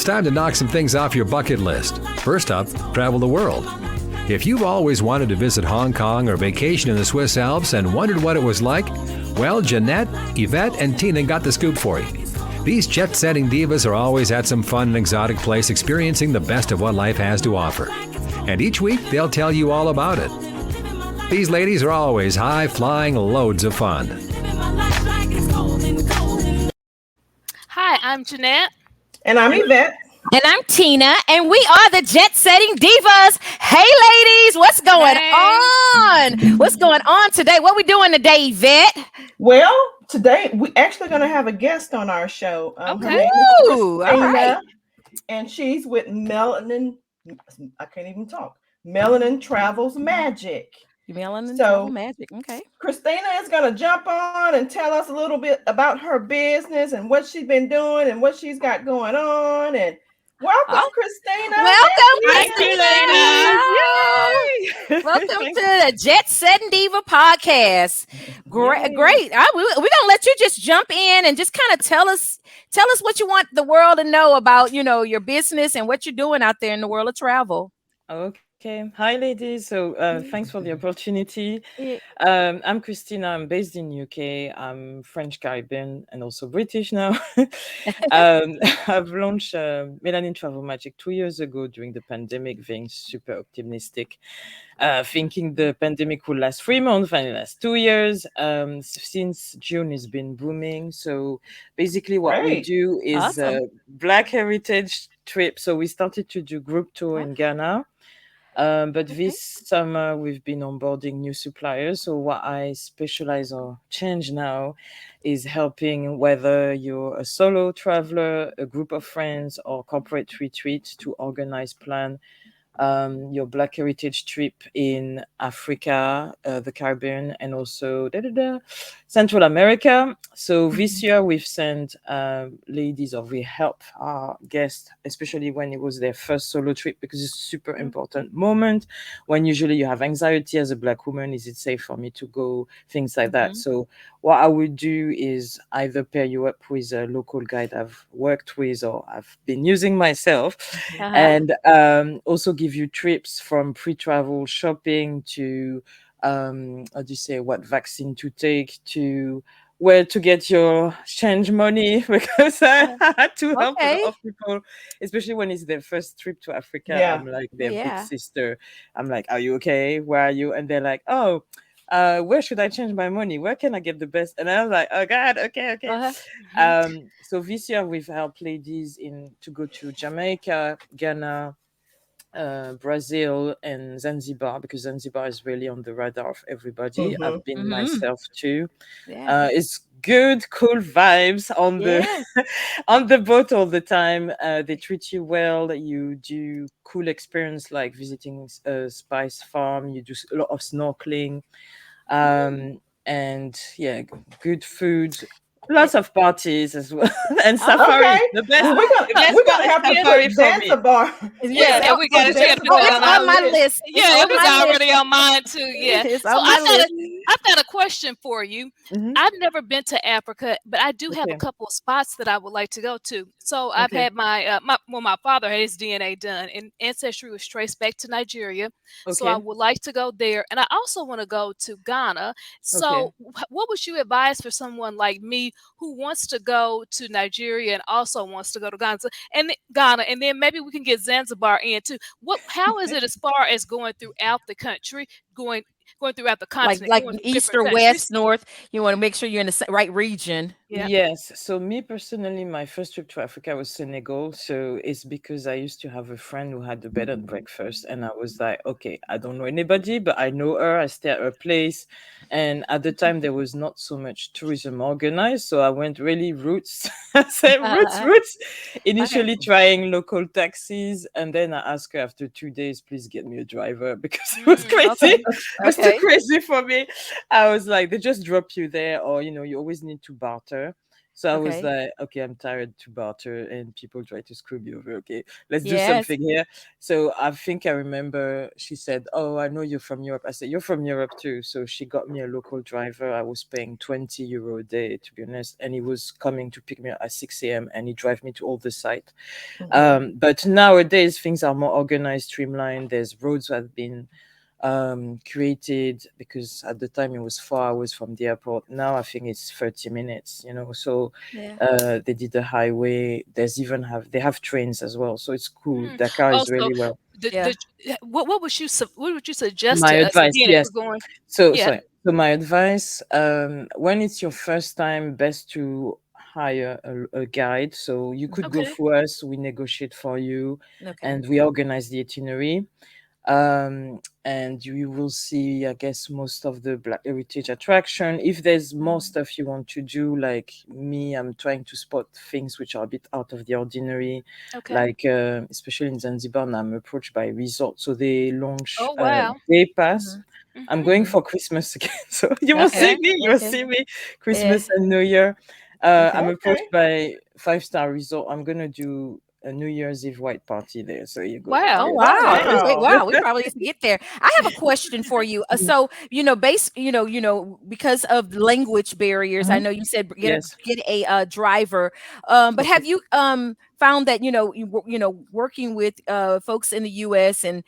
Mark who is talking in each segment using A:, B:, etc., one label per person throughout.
A: time to knock some things off your bucket list. First up, travel the world. If you've always wanted to visit Hong Kong or vacation in the Swiss Alps and wondered what it was like, well, Jeanette, Evette, and Tina got the scoop for you. These Jet Setting Divas are always at some fun and exotic place experiencing the best of what life has to offer. And each week, they'll tell you all about it. These ladies are always high-flying loads of fun.
B: Hi, I'm Jeanette.
C: And I'm Evette.
D: And I'm Tina, and we are the Jet Setting Divas. Hey, ladies, what's going on? What's going on today? What we doing today, Evette?
C: Well, today we're actually going to have a guest on our show.
D: Okay.
C: Her name is Christina,
D: all right.
C: and she's with Melanin. I can't even talk. Melanin Travels Magic.
D: Melanin Travels Magic. Okay.
C: Christina is going to jump on and tell us a little bit about her business and what she's been doing and what she's got going on. And welcome, Christina.
D: Welcome,
B: Christina.
D: Welcome to the Jet Setting Diva podcast. Great. We're gonna let you just jump in and just kind of tell us what you want the world to know about, your business and what you're doing out there in the world of travel.
E: Okay. Hi, ladies. So thanks for the opportunity. I'm Christina. I'm based in UK. I'm French Caribbean and also British now. I've launched Melanin Travel Magic 2 years ago during the pandemic, being super optimistic, thinking the pandemic would last 3 months and it lasts 2 years. Since June, it's been booming. So basically what we do is Black Heritage trip. So we started to do group tour in Ghana. But this summer, we've been onboarding new suppliers. So what I specialize or change now is helping whether you're a solo traveler, a group of friends, or corporate retreat to organize, plan your Black Heritage trip in Africa, the Caribbean, and also Central America. So this year we've sent ladies, or we help our guests, especially when it was their first solo trip, because it's a super important moment when usually you have anxiety as a Black woman. Is it safe for me to go? Things like that. So what I would do is either pair you up with a local guide I've worked with or I've been using myself, and also give you trips from pre-travel shopping to what vaccine to take to where to get your change money, because I had to help a lot of people, especially when it's their first trip to Africa. I'm like their big sister. I'm like, are you okay? Where are you? And they're like, oh, where should I change my money? Where can I get the best? And I was like, oh God, okay. So this year we've helped ladies to go to Jamaica, Ghana, Brazil, and Zanzibar, because Zanzibar is really on the radar of everybody. I've been myself too. It's good, cool vibes on the on the boat all the time. They treat you well. You do cool experience like visiting a spice farm. You do a lot of snorkeling, and good food. Lots of parties as well, and safari. The best.
C: We're gonna have to put Zanzibar.
B: We got to check it
D: out. It's on my list.
B: It was already on mine too. Yeah.
D: It's on my list.
B: I've got a question for you. I've never been to Africa, but I do have a couple of spots that I would like to go to. So I've had my father had his DNA done, and ancestry was traced back to Nigeria. So I would like to go there, and I also want to go to Ghana. So what would you advise for someone like me who wants to go to Nigeria and also wants to go to Ghana, and then maybe we can get Zanzibar in too? How is it as far as going throughout the country, going throughout the continent,
D: like east or west, north? You want to make sure you're in the right region.
E: Yes. So me personally, my first trip to Africa was Senegal. So it's because I used to have a friend who had a bed and breakfast, and I was like, okay, I don't know anybody, but I know her. I stay at her place, and at the time there was not so much tourism organized, so I went really roots. I said roots. Initially trying local taxis, and then I asked her after 2 days, please get me a driver, because it was crazy. It was was too crazy for me. I was like, they just drop you there, or you always need to barter. So I was like, okay, I'm tired to barter, and people try to screw me over. Okay, let's do something here. So I think I remember she said, "Oh, I know you're from Europe." I said, "You're from Europe too." So she got me a local driver. I was paying 20 euro a day, to be honest, and he was coming to pick me up at 6 a.m. and he drive me to all the site. But nowadays things are more organized, streamlined. There's roads that have been created, because at the time it was 4 hours from the airport. Now I think it's 30 minutes, so they did the highway. They have trains as well, so it's cool. Dakar is really well.
B: What would you suggest
E: My
B: to
E: advice,
B: us again
E: yes.
B: if we're going?
E: So my advice, when it's your first time, best to hire a guide. So you could go through us, we negotiate for you, and we organize the itinerary. And you will see, I guess, most of the Black Heritage attraction. If there's more stuff you want to do, like me, I'm trying to spot things which are a bit out of the ordinary. Like especially in Zanzibar, now I'm approached by resorts, so they launch day pass. I'm going for Christmas again, so you will see me. You will see me Christmas and New Year. I'm approached by 5-star resort. I'm gonna do a New Year's Eve white party there. So you go.
D: Wow. Wow. We probably need to get there. I have a question for you. So, because of language barriers, I know you said get a driver. But have you found that, working with folks in the US and,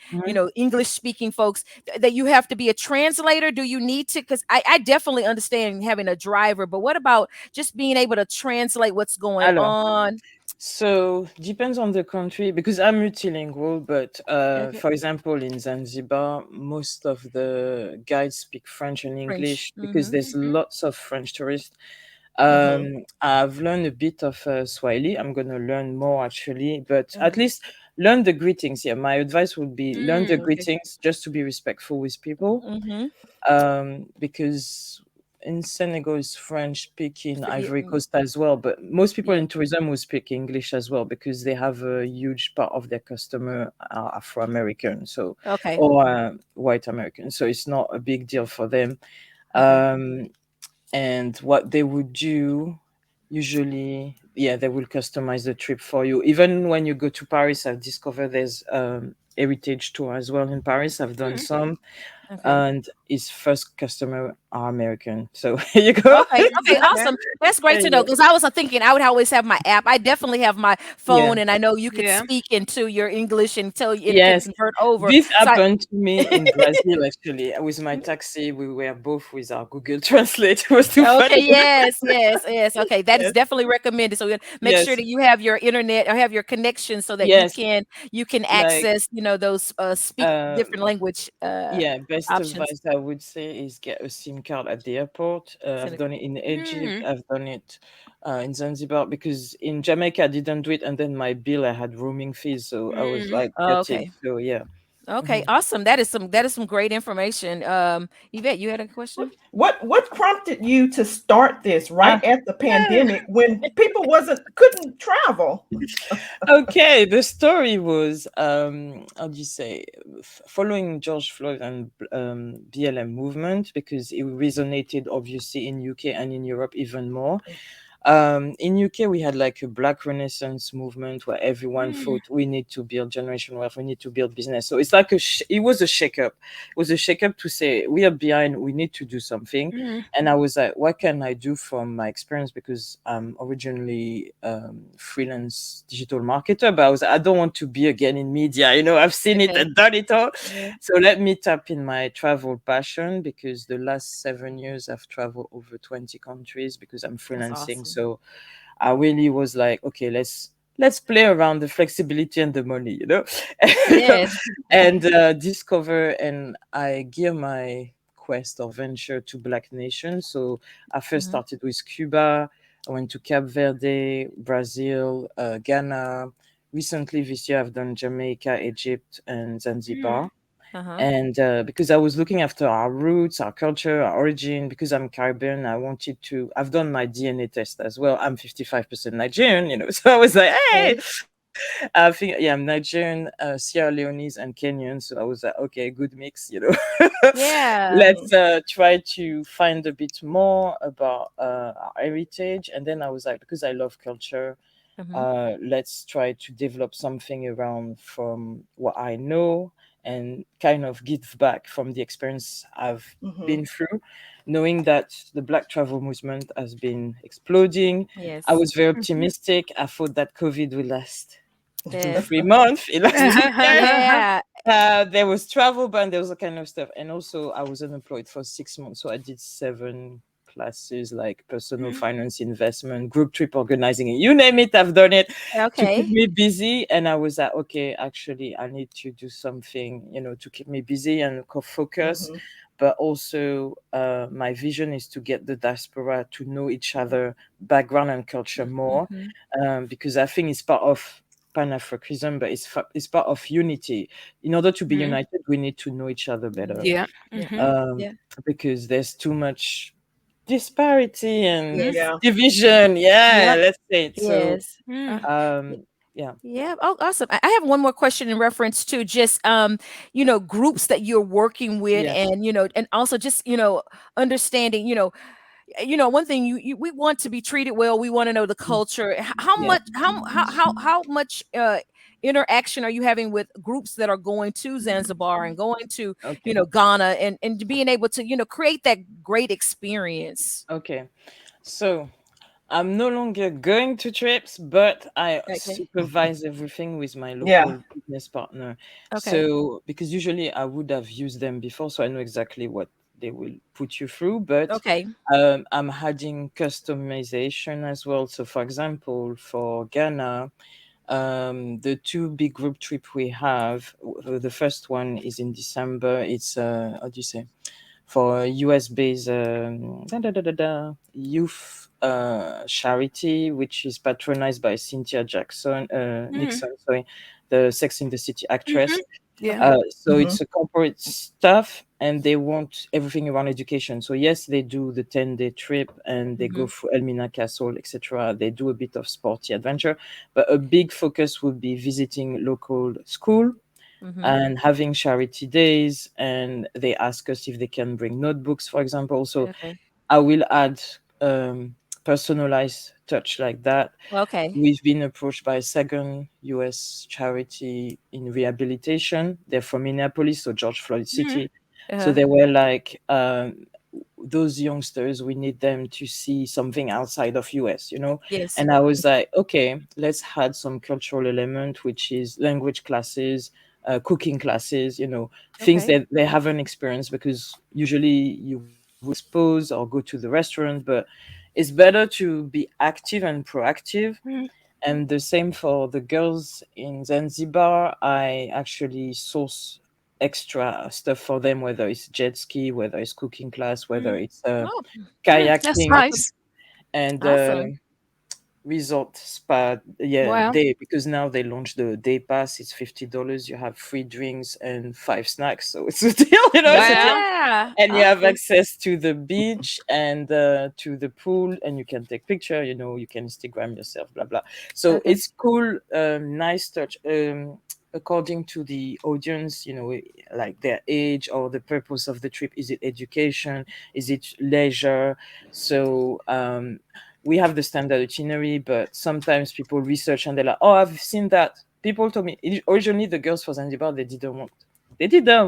D: English speaking folks, that you have to be a translator? Do you need to? Because I definitely understand having a driver, but what about just being able to translate what's going on?
E: So depends on the country, because I'm multilingual, but for example, in Zanzibar, most of the guides speak French and English because there's lots of French tourists. I've learned a bit of Swahili. I'm going to learn more actually, but at least learn the greetings. Yeah, my advice would be learn the greetings, just to be respectful with people. Because in Senegal is French speaking, Ivory Coast as well, but most people in tourism will speak English as well, because they have a huge part of their customer are Afro-American, so or white American, so it's not a big deal for them. And what they would do usually, they will customize the trip for you. Even when you go to Paris, I've discovered there's heritage tour as well in Paris. I've done some. And his first customer are American. So here you go.
D: Okay, awesome. That's great to know, because I was thinking I would always have my app. I definitely have my phone, and I know you can speak into your English and tell you it can convert over.
E: This happened to me in Brazil actually. With my taxi, we were both with our Google Translate. It was too funny.
D: Yes. Okay, that is definitely recommended. So make sure that you have your internet or have your connection so that you can access, those speak different language.
E: Best advice I would say is get a SIM card at the airport. I've done it in Egypt. I've done it in Zanzibar, because in Jamaica I didn't do it, and then my bill, I had roaming fees, so I was like, okay. So
D: Okay, awesome. That is some great information. Evette, you had a question?
C: What prompted you to start this right at the pandemic when people couldn't travel?
E: Okay, the story was how do you say, following George Floyd and BLM movement, because it resonated obviously in UK and in Europe even more. In UK, we had like a Black Renaissance movement where everyone thought we need to build generation wealth, we need to build business. So it's like it was a shake-up. It was a shake-up to say we are behind, we need to do something. And I was like, what can I do from my experience? Because I'm originally freelance digital marketer, but I don't want to be again in media. I've seen it and done it all. So let me tap in my travel passion, because the last 7 years I've traveled over 20 countries because I'm freelancing. So I really was like, okay, let's play around the flexibility and the money, and discover. And I gear my quest or venture to Black nations. So I first started with Cuba. I went to Cape Verde, Brazil, Ghana. Recently this year I've done Jamaica, Egypt, and Zanzibar. And because I was looking after our roots, our culture, our origin, because I'm Caribbean, I've done my DNA test as well. I'm 55% Nigerian, so I was like, hey, I think, yeah, I'm Nigerian, Sierra Leonese, and Kenyan. So I was like, okay, good mix, you know.
D: Yeah.
E: Let's try to find a bit more about our heritage. And then I was like, because I love culture,
D: Mm-hmm.
E: let's try to develop something around from what I know and kind of give back from the experience I've been through, knowing that the Black travel movement has been exploding. I
D: Yes.
E: was very
B: Mhm.
E: optimistic. I thought that COVID will last two,
D: Yes.
E: 3 months. It lasted 10.
D: Yeah.
E: There was travel ban, there was all kind of stuff. And also, I was unemployed for 6 months. So I did 7 classes like personal
B: Mhm.
E: finance, investment, group trip organizing, you name it, I've done it to keep
D: Okay.
E: me busy. And I was like, okay, actually, I need to do something, to keep me busy and focus. But also, my vision is to get the diaspora to know each other, background and culture more,
D: Mm-hmm.
E: because I think it's part of Pan-Africanism, but it's part of unity. In order to be
B: Mhm.
E: united, we need to know each other better,
B: Yeah.
D: Yeah.
B: Mhm.
E: um,
D: Yeah.
E: because there's too much disparity and
B: Mhm.
D: Yes.
C: Yeah.
E: division. Yeah,
D: Yep.
E: let's say it. So,
D: Yes.
B: Mm.
E: um, yeah,
D: Yeah. Oh, awesome. I have one more question in reference to just groups that you're working with,
E: yes,
D: and and also just understanding, one thing we want to be treated well. We want to know the culture. How
E: yeah.
D: much how much interaction are you having with groups that are going to Zanzibar and going to
E: Okay,
D: Ghana, and being able to create that great experience?
E: okay. So I'm no longer going to trips, but I
D: Okay.
E: supervise everything with my
C: Yeah.
E: local business partner.
D: Okay.
E: So, because usually I would have used them before, so I know exactly what they will put you through, but
D: Okay.
E: I'm adding customization as well. So, for example, for Ghana, the two big group trip we have, the first one is in December. It's, how do you say? For US based youth charity, which is patronized by Cynthia Jackson,
B: Mm.
E: Nixon, sorry, the Sex in the City actress.
B: Mhm. Yeah.
D: Okay.
E: So it's a corporate stuff, and they want everything around education. So yes, they do the 10-day trip, and they
D: Mm-hmm.
E: go through Elmina Castle, etc. They do a bit of sporty adventure, but a big focus would be visiting local school
D: Mm-hmm.
E: and having charity days. And they ask us if they can bring notebooks, for example. So
D: Okay.
E: I will add personalized touch like that.
D: Okay.
E: We've been approached by a second US charity in rehabilitation. They're from Minneapolis, so George Floyd
B: Mhm.
E: City. So
D: Uh-huh.
E: they were like, those youngsters, we need them to see something outside of US,
D: Yes.
E: And I was like, okay, let's add some cultural element, which is language classes, cooking classes, things
D: Okay.
E: that they haven't experienced, because usually you would expose or go to the restaurant, but it's better to be active and proactive.
B: Mhm.
E: And the same for the girls in Zanzibar. I actually source extra stuff for them, whether it's jet ski, whether it's cooking class, whether
B: Mm.
E: it's
D: Oh,
B: Mm. That's
E: kayaking,
D: awesome.
B: nice.
E: and
D: Awesome.
E: resort spa, yeah,
B: Wow.
E: day, because now they launched the day pass. It's $50. You have free drinks and 5 snacks, so it's a deal, it's a deal.
B: Wow.
D: Yeah.
E: And you have
D: Awesome.
E: access to the beach and to the pool, and you can take picture, you can Instagram yourself, blah blah. So
D: Okay.
E: it's cool, nice touch, according to the audience, like their age or the purpose of the trip. Is it education? Is it leisure? So we have the standard itinerary, but sometimes people research and they're like, oh, I've seen that. People told me originally the girls for Zanzibar, they didn't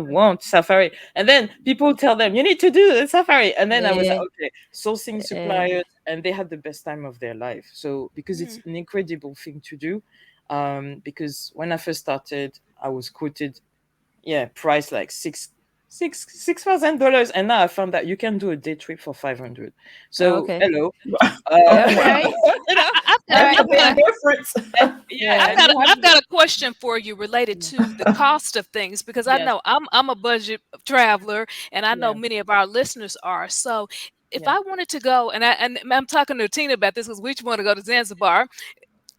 E: want safari, and then people tell them you need to do the safari, and then I was like,
D: Yeah.
E: okay, sourcing
D: Yeah.
E: suppliers, and they had the best time of their life. So because it's
B: Mm.
E: an incredible thing to do, because when I first started, I was quoted, yeah, price like $6,000, and now I found that you can do a day trip for 500. So
D: Okay.
E: hello,
D: Okay.
E: you know,
B: I've
D: All
B: got,
C: That's
D: right.
C: a
B: I've got
C: big
B: a,
C: difference.
E: yeah,
B: I've
E: and
B: got,
E: you
B: a,
E: have
B: I've got a question for you related
E: the,
B: to the cost of things, because I
E: yes,
B: know I'm a budget traveler, and I know
E: yeah,
B: many of our listeners are. So if
E: yeah.
B: I wanted to go, and I'm talking to Tina about this because we each want to go to Zanzibar.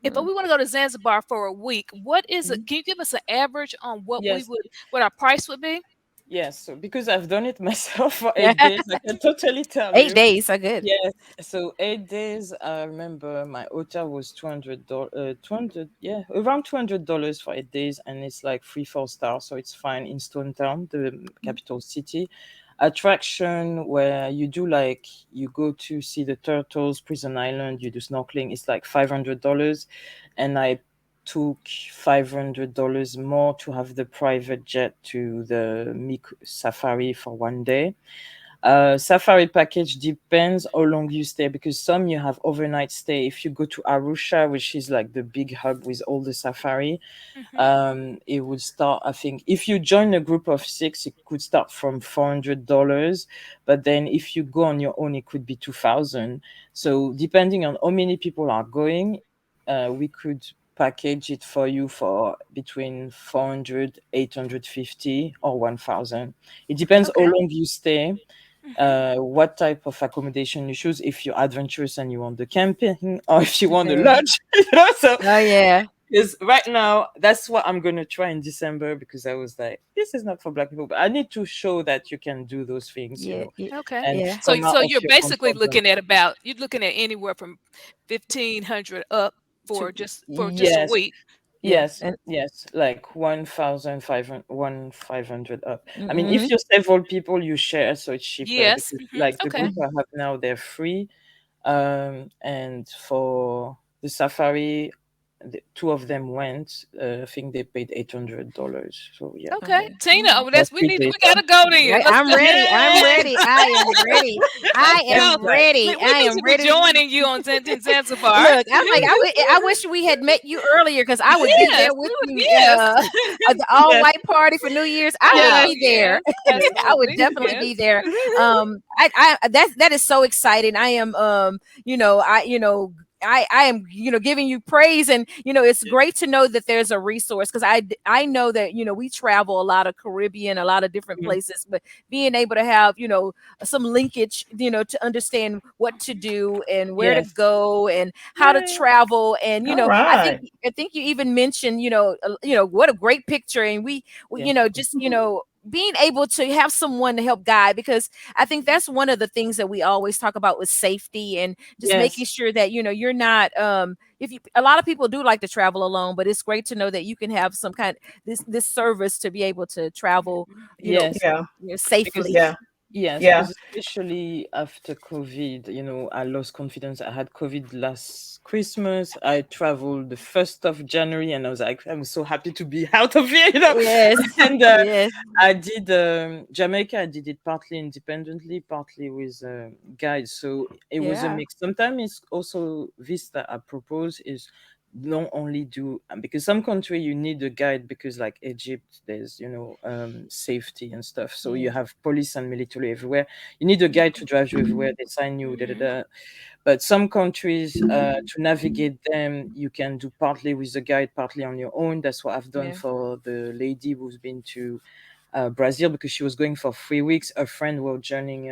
B: If
D: Mm.
B: we want to go to Zanzibar for a week, what is it?
E: Mhm.
B: Can you give us an average on what
E: Yes.
B: what our price would be?
E: Yes, so because I've done it myself for 8 days, I can totally tell
D: 8 days are good.
E: Yes, so 8 days. I remember my hotel was $200, 200, yeah, around $200 for 8 days, and it's like 3 4 stars, so it's fine in Stone Town, the capital city. Attraction where you do like you go to see the turtles, Prison Island, you do snorkeling. It's like $500, and I took $500 more to have the private jet to the Miku Safari for one day. Safari package depends how long you stay, because some you have overnight stay. If you go to Arusha, which is like the big hub with all the safari, it would start, I think, if you join a group of 6, it could start from $400, but then if you go on your own, it could be 2,000. So depending on how many people are going, we could package it for you for between 400, 850, or 1,000. It depends how long you stay, what type of accommodation you choose, if you're adventurous and you want the camping, or if you want the lodge. So
D: Oh yeah.
E: because right now that's what I'm gonna try in December, because I was like, this is not for Black people, but I need to show that you can do those things,
D: Yeah.
B: Okay.
E: and
D: Yeah.
B: So
E: come out of
B: you're
E: your
B: basically
E: comfort zone.
B: you're looking at anywhere from 1,500 up for
E: To
B: just a
E: yes,
B: week.
D: Yeah.
E: yes, yes, like 1,500, 1,500 up. I mean, if
D: Mhm.
E: you're several people, you share, so it's cheaper,
B: Yes.
E: because like the
B: Okay.
E: group I have now, they're free. And for the safari, two of them went. I think they paid $800. So yeah,
B: Okay.
D: Okay.
B: Tina,
D: Mhm.
B: oh,
E: for
B: we
E: 3 days.
B: gotta go then.
D: Right,
B: Let's
D: I'm
B: go.
D: ready. I'm
E: Yay!
D: ready. I am ready. I
B: Let's
D: am
B: go.
E: That's right.
D: ready.
B: We
D: I
B: need
D: am
B: to be
D: ready.
B: joining you on Zanzibar.
D: Look, I'm like, I wish we had met you earlier, because I would be
B: Yes,
D: there with you.
B: yes.
D: At the all
E: Yes,
D: white party for New Year's. I would
E: yes,
B: Oh
D: be
B: yes,
D: there. I would
B: absolutely.
D: definitely
B: Yes.
D: be there. That is so exciting. I am, I am, giving you praise, and it's great to know that there's a resource, because I know that we travel a lot of Caribbean, a lot of different
E: mhm,
D: places, but being able to have some linkage, to understand what to do and where to
E: yes,
D: go and how to
E: yeah,
D: travel, and
C: All
D: I think
C: right.
D: you even mentioned what a great picture, and we
E: yeah,
D: just being able to have someone to help guide, because I think that's one of the things that we always talk about with safety, and just making
E: yes,
D: sure that you're not if you a lot of people do like to travel alone, but it's great to know that you can have some kind this service to be able to travel,
E: yes.
C: Yeah.
E: Because
D: safely.
C: Yeah.
E: yes,
C: Yeah.
E: because especially after COVID, I lost confidence. I had COVID last Christmas. I traveled the 1st of January, and I was like, I'm so happy to be out of here.
D: Yes.
E: And
D: Yes.
E: I did Jamaica. I did it partly independently, partly with guides. So it was a
D: Yeah.
E: mix. Sometimes it's also this that I propose is don't only do because some country you need a guide, because like Egypt there's safety and stuff, so you
D: Yeah.
E: have police and military everywhere. You need a guide to drive you everywhere. They sign you da, da, da. But some countries, to navigate them, you can do partly with the guide, partly on your own. That's what I've done
D: Yeah.
E: for the lady who's been to Brazil, because she was going for 3 weeks. A friend was joining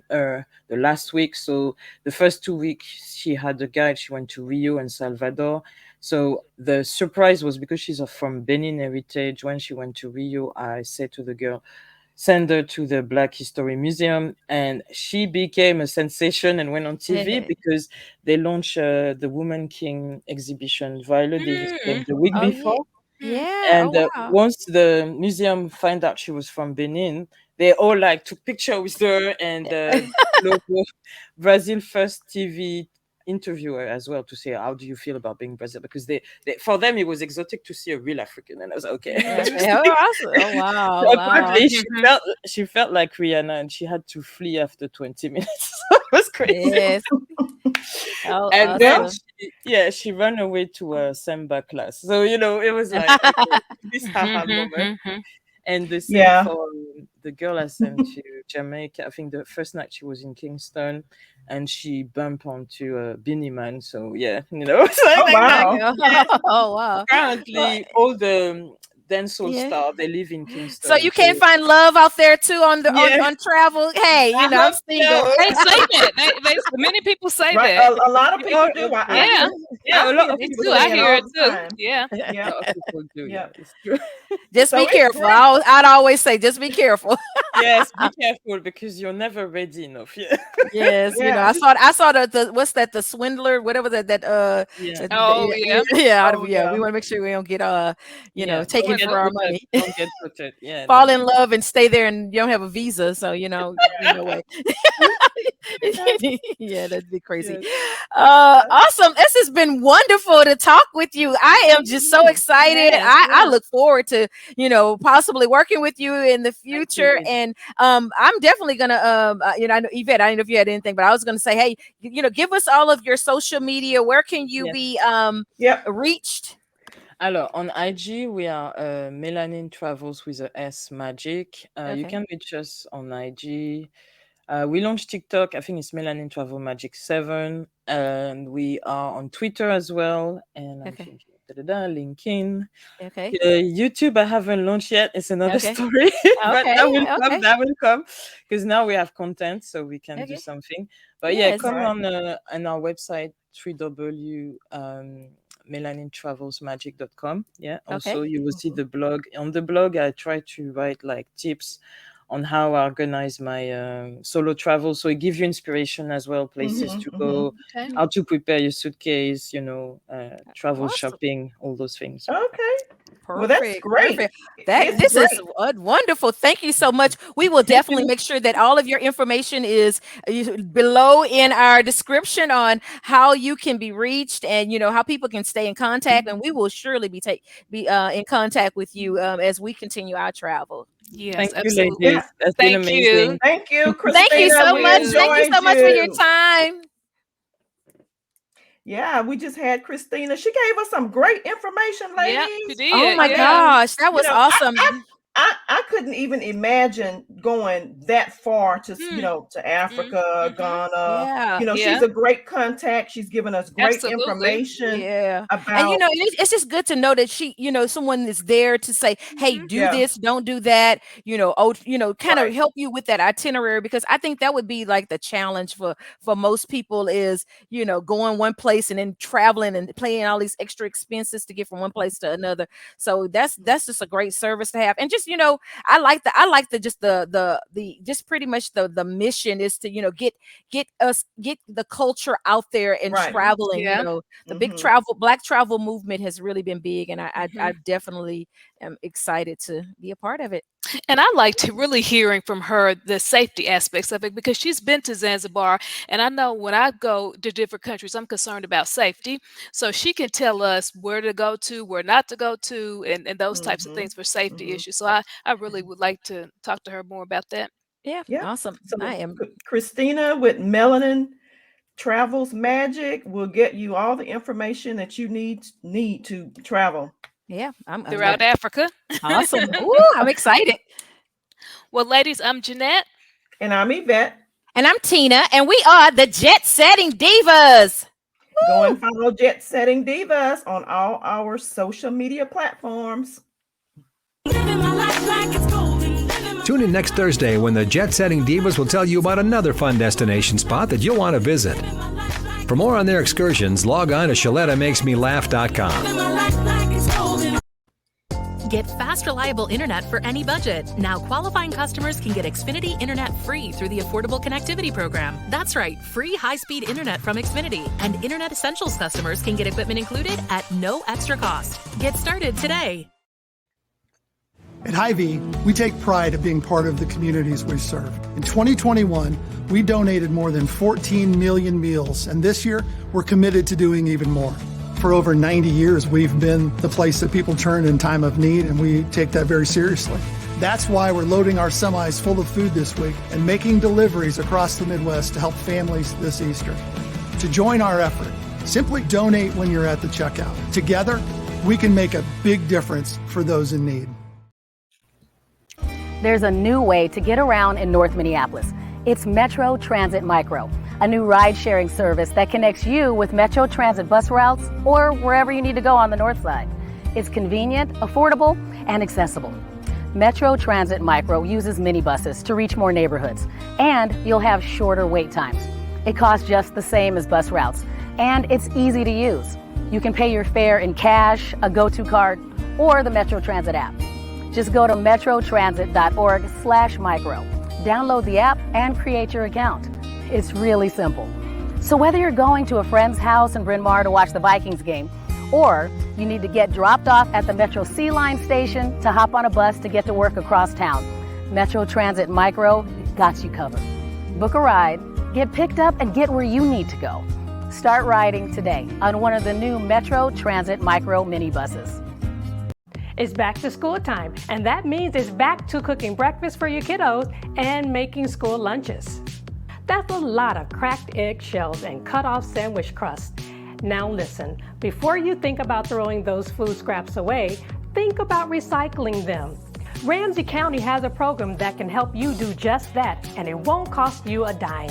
E: her the last week. So the first 2 weeks she had a guide. She went to Rio and Salvador. So the surprise was, because she's from Benin heritage. When she went to Rio, I said to the girl, send her to the Black History Museum, and she became a sensation and went on TV because they launched the Woman King exhibition. Viola Davis came
B: Mm,
E: the week
D: Oh yeah.
E: before,
B: mm.
D: Yeah.
E: and
D: Oh wow.
E: once the museum find out she was from Benin, they all like took picture with her, and logo Brazil first TV interviewer as well, to say how do you feel about being Brazil, because they for them it was exotic to see a real African, and I was like, okay.
D: Okay. Oh, awesome. Oh wow. Wow.
E: Apparently she felt like Rihanna, and she had to flee after 20 minutes. So it was crazy.
D: Yes. Oh,
E: And then
C: Well,
D: awesome.
E: she ran away to a samba class. So it was like, okay, this haha moment. And the same
C: yeah.
E: for the girl I sent to Jamaica. I think the first night she was in Kingston, and she bumped onto a Beanie Man. So yeah, it's like,
C: Oh,
E: like
C: wow.
E: yes.
D: Oh wow. Well,
E: Apparently, all dancehall star. They live in Kingston.
D: So you can't find love out there too on travel. Hey, you know, I'm single.
B: They say that. Many people say that.
C: A lot of people do.
E: A lot of people
B: do. I hear it too. Yeah.
E: A lot of people do. Yeah, it's true.
D: Just be careful. I'd always say, just be careful.
E: Yes, be careful because you're never ready enough. Yeah.
D: Yes, you know, I saw the what's that? The swindler, whatever that. We want to make sure we don't get taken for our money.
E: Don't get put it.
D: Fall in love and stay there, and you don't have a visa, so no way. Yeah, that'd be crazy. Awesome. This has been wonderful to talk with you. I am just so excited. I look forward to possibly working with you in the future, and I'm definitely gonna I know Evette, I don't know if you had anything, but I was gonna say, hey, give us all of your social media. Where can you be reached?
E: Alors, on IG, we are Melanin Travels with a S Magic. You can reach us on IG. We launched TikTok. I think it's Melanin Travel Magic 7. And we are on Twitter as well. And I think LinkedIn. YouTube, I haven't launched yet. It's another story. But that will come. Because now we have content, so we can do something. But come on our website, www.melanintravelsmagic.com. Also you will see the blog. On the blog I try to write like tips on how I organize my solo travel, so it gives you inspiration as well, places to go, how to prepare your suitcase, travel shopping, all those things.
C: Perfect. Well, that's great.
D: This is wonderful. Thank you so much. We will definitely make sure that all of your information is below in our description on how you can be reached and how people can stay in contact. And we will surely be in contact with you as we continue our travel.
B: Yes,
E: thank
B: absolutely.
E: You, ladies. That's been amazing.
C: Thank you, Christina.
D: Thank you so much. Thank you so much for your time.
C: Yeah, we just had Christina. She gave us some great information, ladies.
B: Yeah, she did.
D: Oh my gosh, that was awesome.
C: I couldn't even imagine going that far to to Africa, Ghana. She's a great contact. She's given us great information. About,
D: and it's just good to know that she, someone is there to say, hey, do this, don't do that. Kind of help you with that itinerary, because I think that would be like the challenge for most people is going one place and then traveling and paying all these extra expenses to get from one place to another. So that's just a great service to have. And just I like pretty much the mission is to get the culture out there and traveling. The big Black travel movement has really been big, and I definitely am excited to be a part of it.
B: And I liked really hearing from her the safety aspects of it, because she's been to Zanzibar, and I know when I go to different countries, I'm concerned about safety. So she can tell us where to go to, where not to go to, and those types of things for safety issues. So I really would like to talk to her more about that.
D: Yeah. Awesome.
C: So
D: I am
C: Christina with Melanin Travels Magic will get you all the information that you need to travel.
D: Yeah, I'm
B: throughout Africa.
D: Awesome. Ooh, I'm excited.
B: Well, ladies, I'm Jeanette.
C: And I'm Evette.
D: And I'm Tina. And we are the Jet Setting Divas.
C: Go and follow Jet Setting Divas on all our social media platforms.
A: Tune in next Thursday when the Jet Setting Divas will tell you about another fun destination spot that you'll want to visit. For more on their excursions, log on to ShalettaMakesMeLaugh.com.
F: Get fast, reliable internet for any budget. Now qualifying customers can get Xfinity internet free through the Affordable Connectivity Program. That's right, free high-speed internet from Xfinity. And Internet Essentials customers can get equipment included at no extra cost. Get started today.
G: At Hy-Vee, we take pride of being part of the communities we serve. In 2021, we donated more than 14 million meals, and this year, we're committed to doing even more. For over 90 years, we've been the place that people turn in time of need, and we take that very seriously. That's why we're loading our semis full of food this week and making deliveries across the Midwest to help families this Easter. To join our effort, simply donate when you're at the checkout. Together, we can make a big difference for those in need.
H: There's a new way to get around in North Minneapolis. It's Metro Transit Micro, a new ride-sharing service that connects you with Metro Transit bus routes or wherever you need to go on the north side. It's convenient, affordable, and accessible. Metro Transit Micro uses minibuses to reach more neighborhoods, and you'll have shorter wait times. It costs just the same as bus routes, and it's easy to use. You can pay your fare in cash, a go-to card, or the Metro Transit app. Just go to metrotransit.org/micro. Download the app and create your account. It's really simple. So whether you're going to a friend's house in Bryn Mawr to watch the Vikings game, or you need to get dropped off at the Metro C Line station to hop on a bus to get to work across town, Metro Transit Micro got you covered. Book a ride, get picked up, and get where you need to go. Start riding today on one of the new Metro Transit Micro minibuses.
I: It's back to school time, and that means it's back to cooking breakfast for your kiddos and making school lunches. That's a lot of cracked egg shells and cut-off sandwich crust. Now listen, before you think about throwing those food scraps away, think about recycling them. Ramsey County has a program that can help you do just that, and it won't cost you a dime.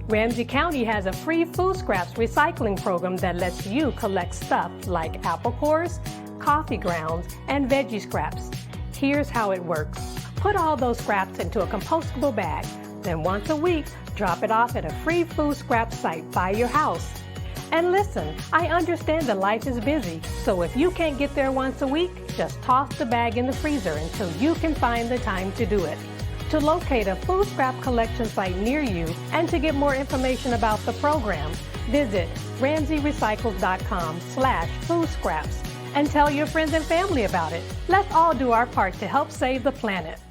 I: Ramsey County has a free food scraps recycling program that lets you collect stuff like apple cores, coffee grounds, and veggie scraps. Here's how it works. Put all those scraps into a compostable bag. Then once a week, drop it off at a free food scrap site by your house. And listen, I understand that life is busy, so if you can't get there once a week, just toss the bag in the freezer until you can find the time to do it. To locate a food scrap collection site near you and to get more information about the program, visit ramseyrecycles.com/food scraps and tell your friends and family about it. Let's all do our part to help save the planet.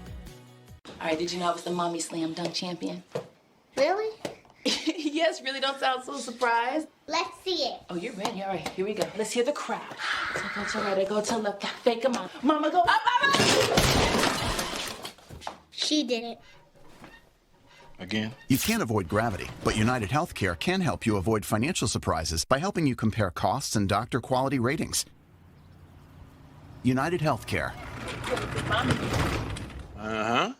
J: All right, did you know I was the Mommy Slam Dunk Champion?
K: Really?
J: Yes, really don't sound so surprised.
K: Let's see it.
J: Oh, you're ready. All right, here we go. Let's hear the crowd. So go to right, I go to left, fake a mom. Mama, go up, mama!
K: She did it.
L: Again? You can't avoid gravity, but United Healthcare can help you avoid financial surprises by helping you compare costs and doctor quality ratings. United Healthcare.
M: Uh-huh.